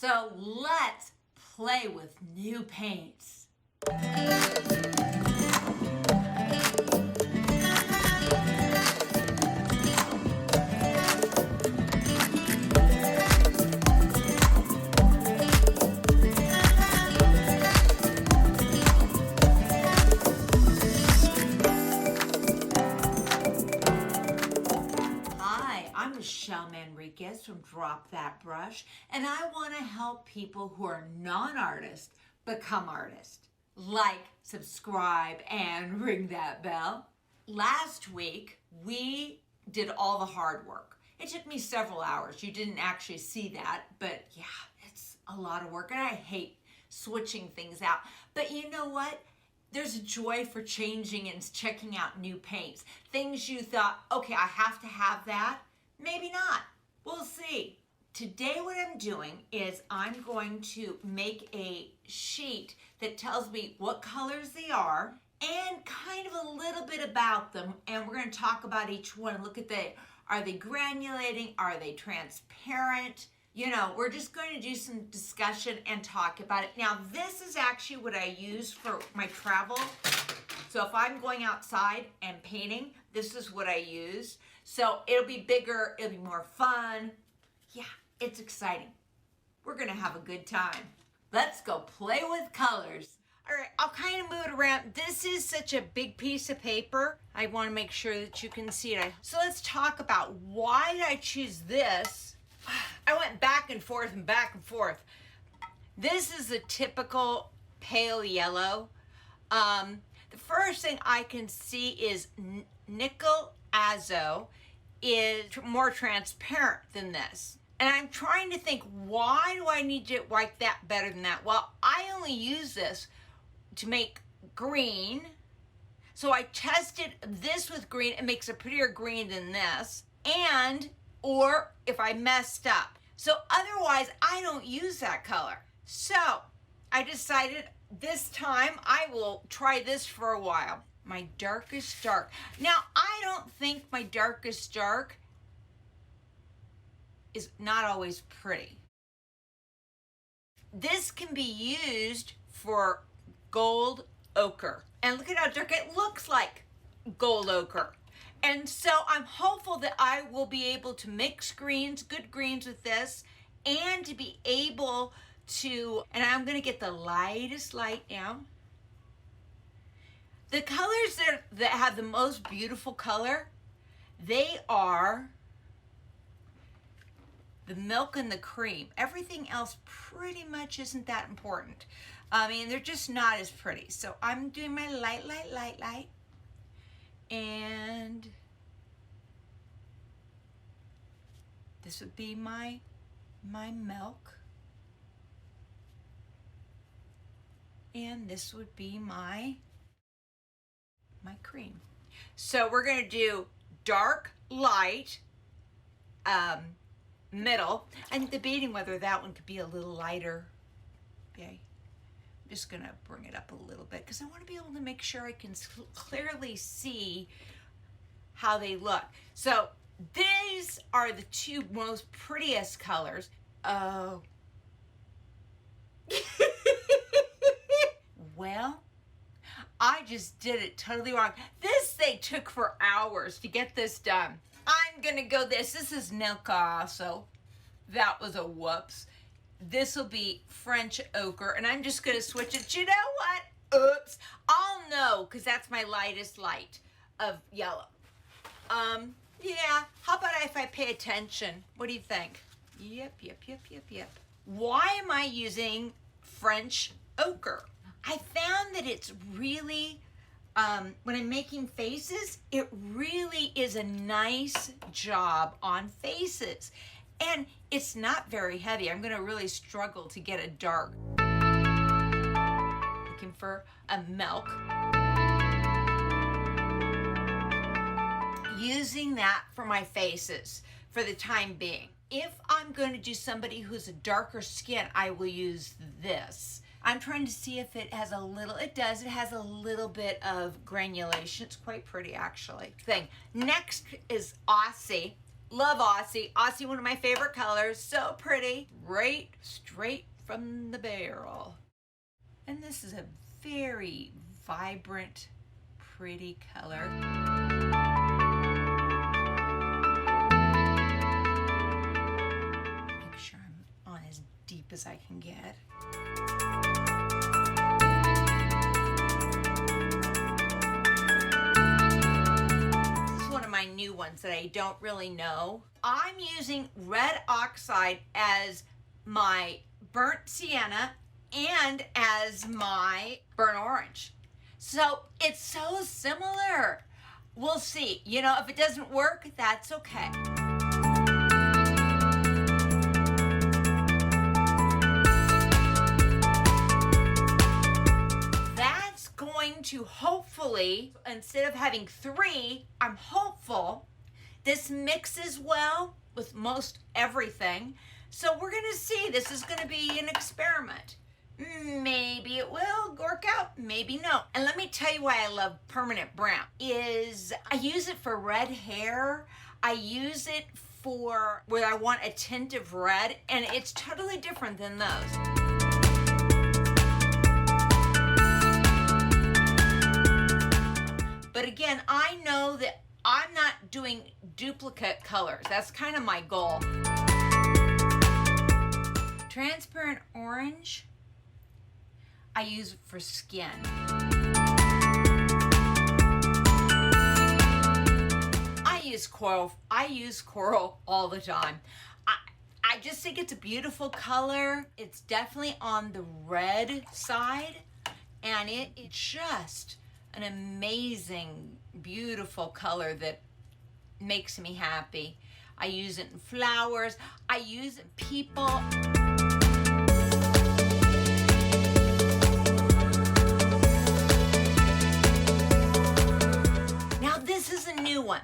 So let's play with new paints. From Drop That Brush, and I want to help people who are non-artists become artists. Like, subscribe, and ring that bell. Last week, we did all the hard work. It took me several hours. You didn't actually see that, but yeah, it's a lot of work, and I hate switching things out. But you know what? There's a joy for changing and checking out new paints. Things you thought, okay, I have to have that. Maybe not. We'll see. Today what I'm doing is I'm going to make a sheet that tells me what colors they are and kind of a little bit about them. And we're going to talk about each one. Look at are they granulating? Are they transparent? You know, we're just going to do some discussion and talk about it. Now, this is actually what I use for my travel. So if I'm going outside and painting, this is what I use. So it'll be bigger, it'll be more fun. Yeah, it's exciting. We're gonna have a good time. Let's go play with colors. All right, I'll kind of move it around. This is such a big piece of paper. I wanna make sure that you can see it. So let's talk about why did I choose this? I went back and forth and back and forth. This is a typical pale yellow. The first thing I can see is nickel Azo is more transparent than this. And I'm trying to think, why do I need to like that better than that? Well, I only use this to make green. So I tested this with green. It makes a prettier green than this. Or if I messed up. So otherwise, I don't use that color. So I decided this time I will try this for a while. My darkest dark. Now, I don't think my darkest dark is not always pretty. This can be used for gold ochre. And look at how dark it looks like gold ochre. And so I'm hopeful that I will be able to mix greens, good greens with this, and to be able to, and I'm gonna get the lightest light now. The colors that have the most beautiful color, they are the milk and the cream. Everything else pretty much isn't that important. I mean, they're just not as pretty. So I'm doing my light, light, light, light. And this would be my milk. And this would be my cream. So we're going to do dark, light, middle. I'm debating whether that one could be a little lighter. Okay. I'm just going to bring it up a little bit because I want to be able to make sure I can clearly see how they look. So these are the two most prettiest colors. Oh. Well, I just did it totally wrong. This they took for hours to get this done. I'm gonna go this is Nilka, so that was a whoops. This will be French ochre, and I'm just gonna switch it. You know what? Oops. I'll know, because that's my lightest light of yellow. Yeah, how about if I pay attention? What do you think? Yep. Why am I using French ochre? I found that it's really, when I'm making faces, it really is a nice job on faces. And it's not very heavy. I'm gonna really struggle to get a dark. Looking for a milk. Using that for my faces for the time being. If I'm going to do somebody who's a darker skin, I will use this. I'm trying to see if it has a little, it does, it has a little bit of granulation. It's quite pretty actually. Next is Aussie Love Aussie. Aussie, one of my favorite colors. So pretty. Right straight from the barrel. And this is a very vibrant, pretty color. Make sure I'm on as deep as I can get. My new ones that I don't really know. I'm using red oxide as my burnt sienna and as my burnt orange. So it's so similar. We'll see. You know, if it doesn't work, that's okay. To hopefully, instead of having 3, I'm hopeful this mixes well with most everything. So we're gonna see. This is gonna be an experiment. Maybe it will work out, maybe no. And let me tell you why I love permanent brown is I use it for red hair. I use it for where I want a tint of red, and it's totally different than those. But again, I know that I'm not doing duplicate colors. That's kind of my goal. Transparent orange, I use for skin. I use coral all the time. I just think it's a beautiful color. It's definitely on the red side, and it's just an amazing, beautiful color that makes me happy. I use it in flowers. I use it in people. Now this is a new one.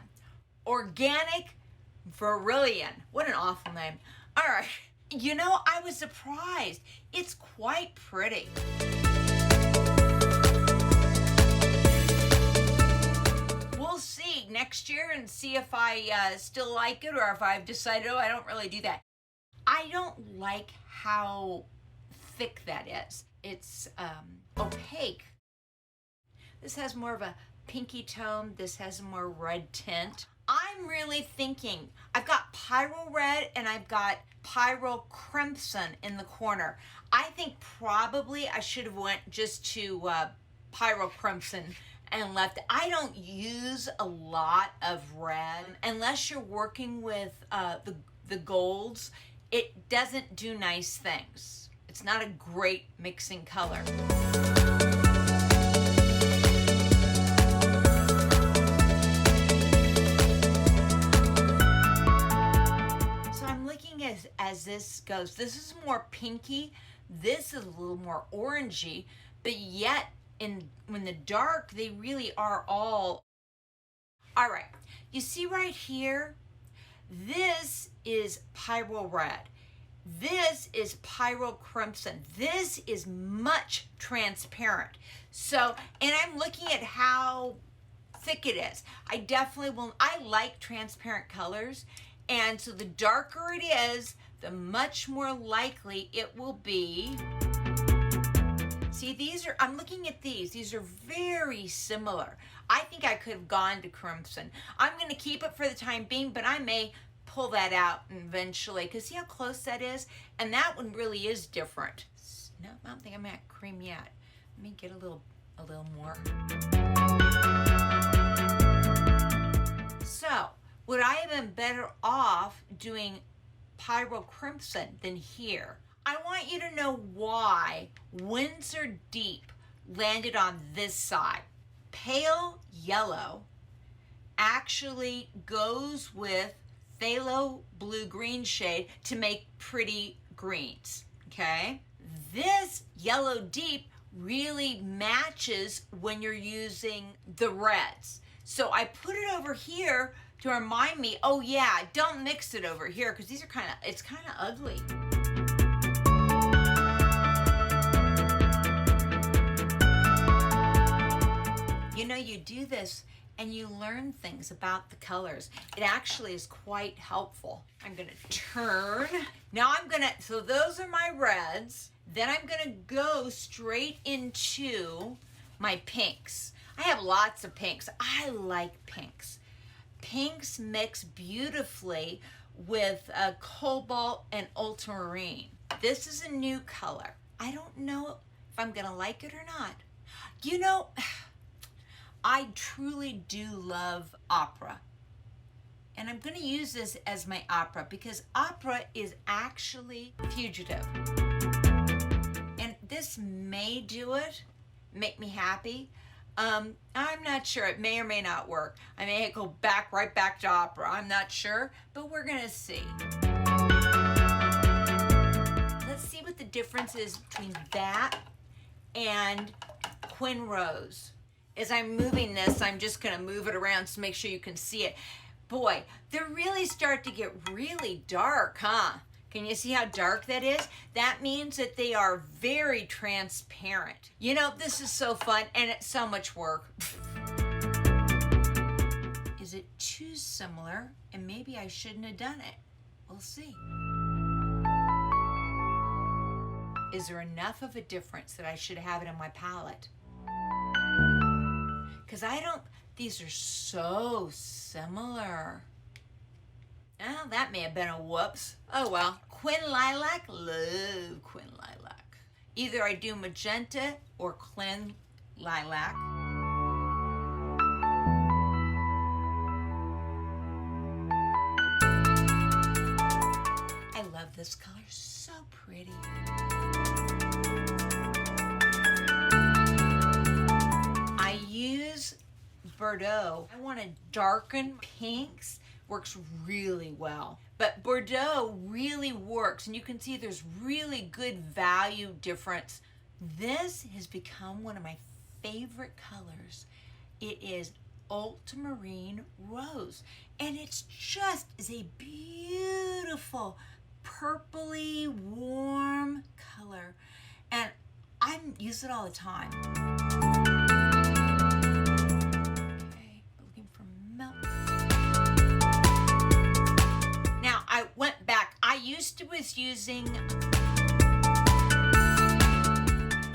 Organic Vermilion. What an awful name. All right. You know, I was surprised. It's quite pretty. We'll see next year and see if I still like it or if I've decided, oh, I don't really do that. I don't like how thick that is. It's opaque. This has more of a pinky tone. This has a more red tint. I'm really thinking, I've got Pyrrol Red and I've got Pyrrol Crimson in the corner. I think probably I should have went just to Pyrrol Crimson and left. I don't use a lot of red unless you're working with the golds. It doesn't do nice things. It's not a great mixing color. So I'm looking as this goes. This is more pinky. This is a little more orangey, but yet when the dark, they really are all right. You see right here, this is Pyrrol Red. This is Pyrrol Crimson. This is much transparent. So, and I'm looking at how thick it is. I definitely will, I like transparent colors. And so the darker it is, the much more likely it will be. See, these are, I'm looking at these are very similar. I think I could have gone to Crimson. I'm gonna keep it for the time being, but I may pull that out eventually, because see how close that is? And that one really is different. No, I don't think I'm at cream yet. Let me get a little more. So, would I have been better off doing Pyrrol Crimson than here? I want you to know why Winsor Deep landed on this side. Pale yellow actually goes with phthalo blue-green shade to make pretty greens, okay? This yellow deep really matches when you're using the reds. So I put it over here to remind me, oh yeah, don't mix it over here, because these are it's kind of ugly. You know, you do this and you learn things about the colors. It actually is quite helpful. I'm gonna turn. Now so those are my reds. Then I'm gonna go straight into my pinks. I have lots of pinks. I like pinks. Pinks mix beautifully with cobalt and ultramarine. This is a new color. I don't know if I'm gonna like it or not. You know, I truly do love Ochre. And I'm gonna use this as my Ochre because Ochre is actually fugitive. And this may do it, make me happy. I'm not sure, it may or may not work. I may go right back to Ochre, I'm not sure, but we're gonna see. Let's see what the difference is between that and Quin Rose. As I'm moving this, I'm just gonna move it around to make sure you can see it. Boy, they really start to get really dark, huh? Can you see how dark that is? That means that they are very transparent. You know, this is so fun and it's so much work. Is it too similar? And maybe I shouldn't have done it. We'll see. Is there enough of a difference that I should have it in my palette? Because these are so similar. Oh, that may have been a whoops. Oh well. Quin Lilac, love Quin Lilac. Either I do magenta or Quin Lilac. I love this color, so pretty. I use Bordeaux. I want to darken pinks. Works really well. But Bordeaux really works, and you can see there's really good value difference. This has become one of my favorite colors. It is Ultramarine Rose, and it's just a beautiful purpley warm color, and I use it all the time. Okay, looking for melt. Now I went back. I was using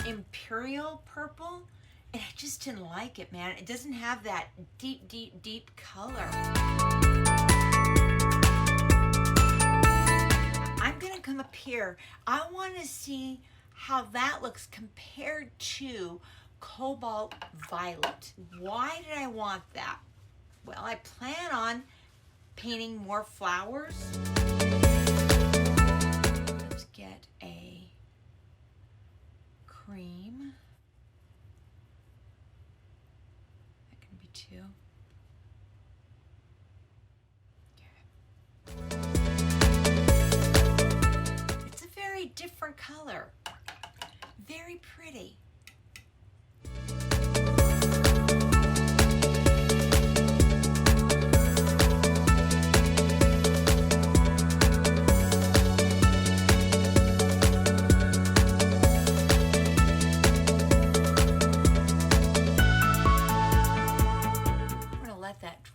Imperial Purple, and I just didn't like it, man. It doesn't have that deep, deep, deep color. I'm gonna come up here. I wanna see how that looks compared to Cobalt Violet. Why did I want that? Well, I plan on painting more flowers. Let's get a cream. That can be two. Okay. It's a very different color. Very pretty.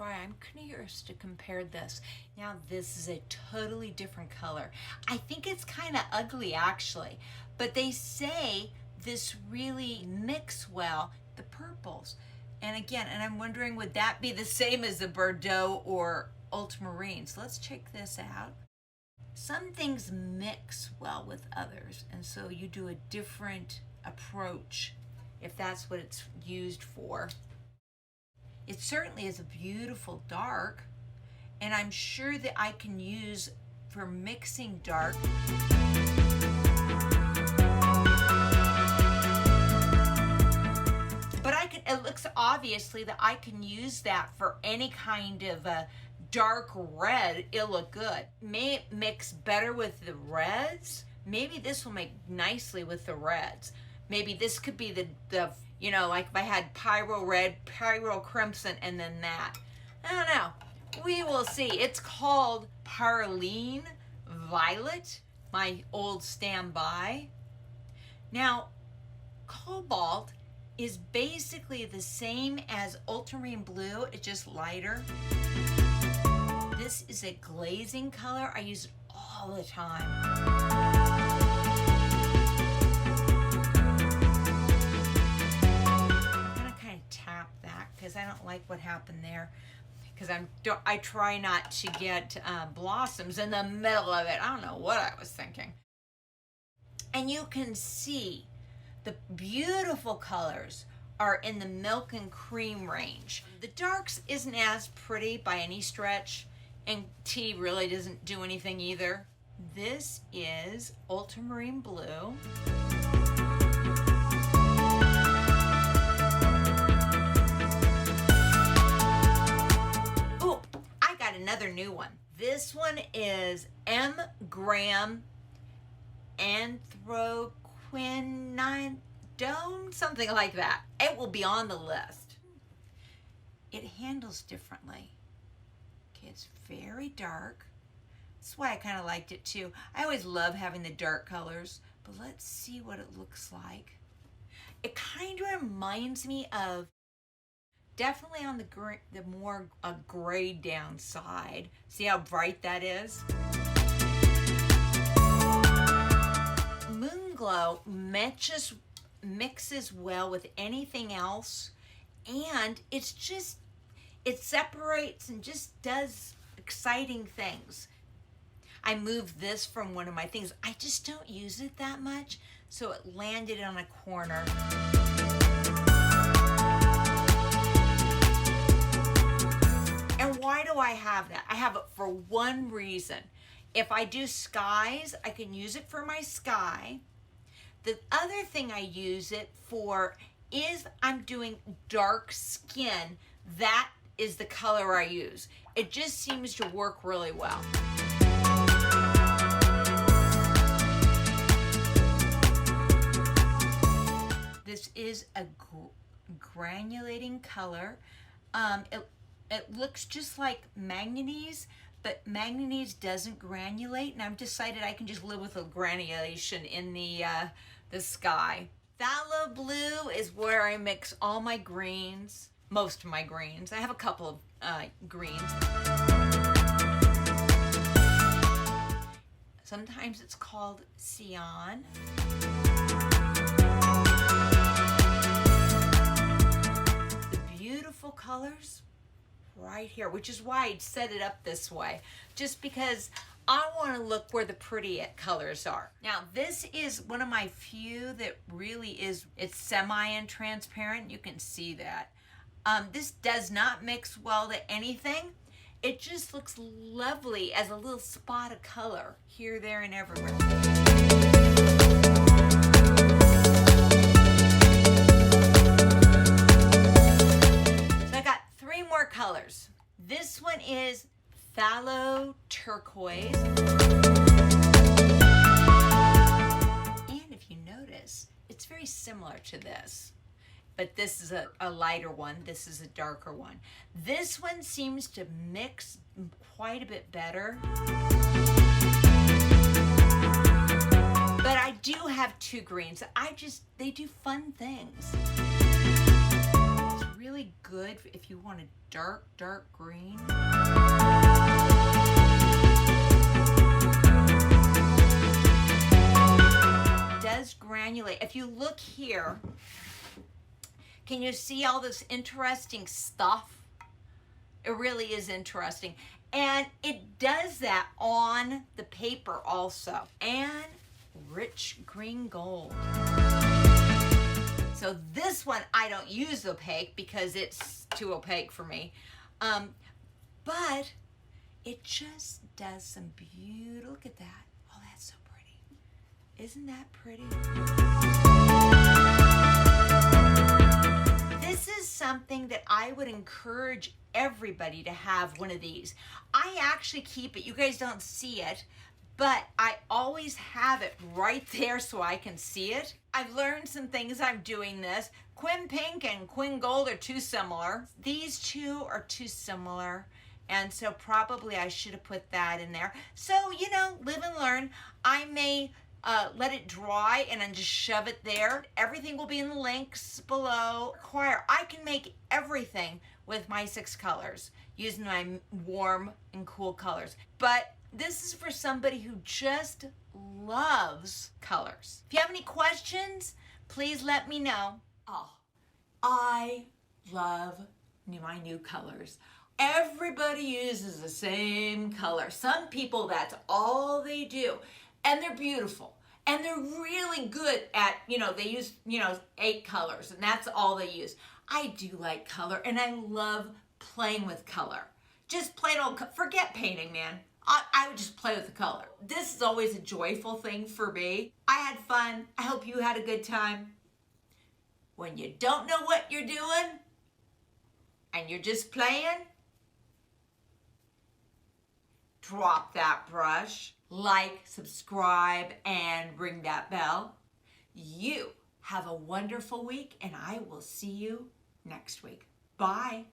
I'm curious to compare this. Now this is a totally different color. I think it's kind of ugly actually, but they say this really mix well, the purples. And again, and I'm wondering, would that be the same as the Bordeaux or Ultramarine? So let's check this out. Some things mix well with others, and so you do a different approach if that's what it's used for. It certainly is a beautiful dark, and I'm sure that I can use for mixing dark. But it looks obviously that I can use that for any kind of a dark red. It'll look good. May it mix better with the reds? Maybe this will make nicely with the reds. Maybe this could be the you know, like if I had Pyrrol Red, Pyrrol Crimson, and then that. I don't know. We will see. It's called Porcelain Violet, my old standby. Now, Cobalt is basically the same as Ultramarine blue, it's just lighter. This is a glazing color. I use it all the time. I'm gonna kind of tap that because I don't like what happened there. Because I try not to get blossoms in the middle of it. I don't know what I was thinking. And you can see the beautiful colors are in the milk and cream range. The darks isn't as pretty by any stretch, and tea really doesn't do anything either. This is Ultramarine blue. Ooh, I got another new one. This one is M. Graham Anthraquinidone, something like that. It will be on the list. It handles differently. Okay, it's very dark. That's why I kind of liked it too. I always love having the dark colors, but let's see what it looks like. It kind of reminds me of, definitely on the more grayed down side. See how bright that is? Moonglow mixes well with anything else, and it separates and just does exciting things. I moved this from one of my things. I just don't use it that much, so it landed on a corner. And why do I have that? I have it for one reason. If I do skies, I can use it for my sky. The other thing I use it for is I'm doing dark skin. That is the color I use. It just seems to work really well. This is a granulating color. It looks just like manganese, but manganese doesn't granulate, and I've decided I can just live with a granulation in the sky. Phthalo blue is where I mix all my greens, most of my greens. I have a couple of greens. Sometimes it's called cyan. The beautiful colors right here, which is why I set it up this way, just because I want to look where the pretty colors are. Now, this is one of my few that really is, it's semi and transparent. You can see that. This does not mix well to anything. It just looks lovely as a little spot of color here, there, and everywhere. More colors. This one is phthalo turquoise. And if you notice, it's very similar to this. But this is a lighter one. This is a darker one. This one seems to mix quite a bit better. But I do have two greens. They do fun things. Really good if you want a dark green. It does granulate. If you look here, can you see all this interesting stuff? It really is interesting. And it does that on the paper also. And rich green gold. So this one, I don't use opaque because it's too opaque for me. But it just does some beautiful, look at that. Oh, that's so pretty. Isn't that pretty? This is something that I would encourage everybody to have one of these. I actually keep it, you guys don't see it, but I always have it right there so I can see it. I've learned some things I'm doing this. Quin Pink and Quin Gold are too similar. These two are too similar, and so probably I should have put that in there. So, you know, live and learn. I may let it dry, and then just shove it there. Everything will be in the links below. I can make everything with my 6 colors using my warm and cool colors. But this is for somebody who just loves colors. If you have any questions, please let me know. Oh, I love my new colors. Everybody uses the same color. Some people, that's all they do. And they're beautiful. And they're really good at, they use, 8 colors, and that's all they use. I do like color, and I love playing with color. Just plain old, forget painting, man. I would just play with the color. This is always a joyful thing for me. I had fun. I hope you had a good time. When you don't know what you're doing, and you're just playing, drop that brush, like, subscribe, and ring that bell. You have a wonderful week, and I will see you next week. Bye.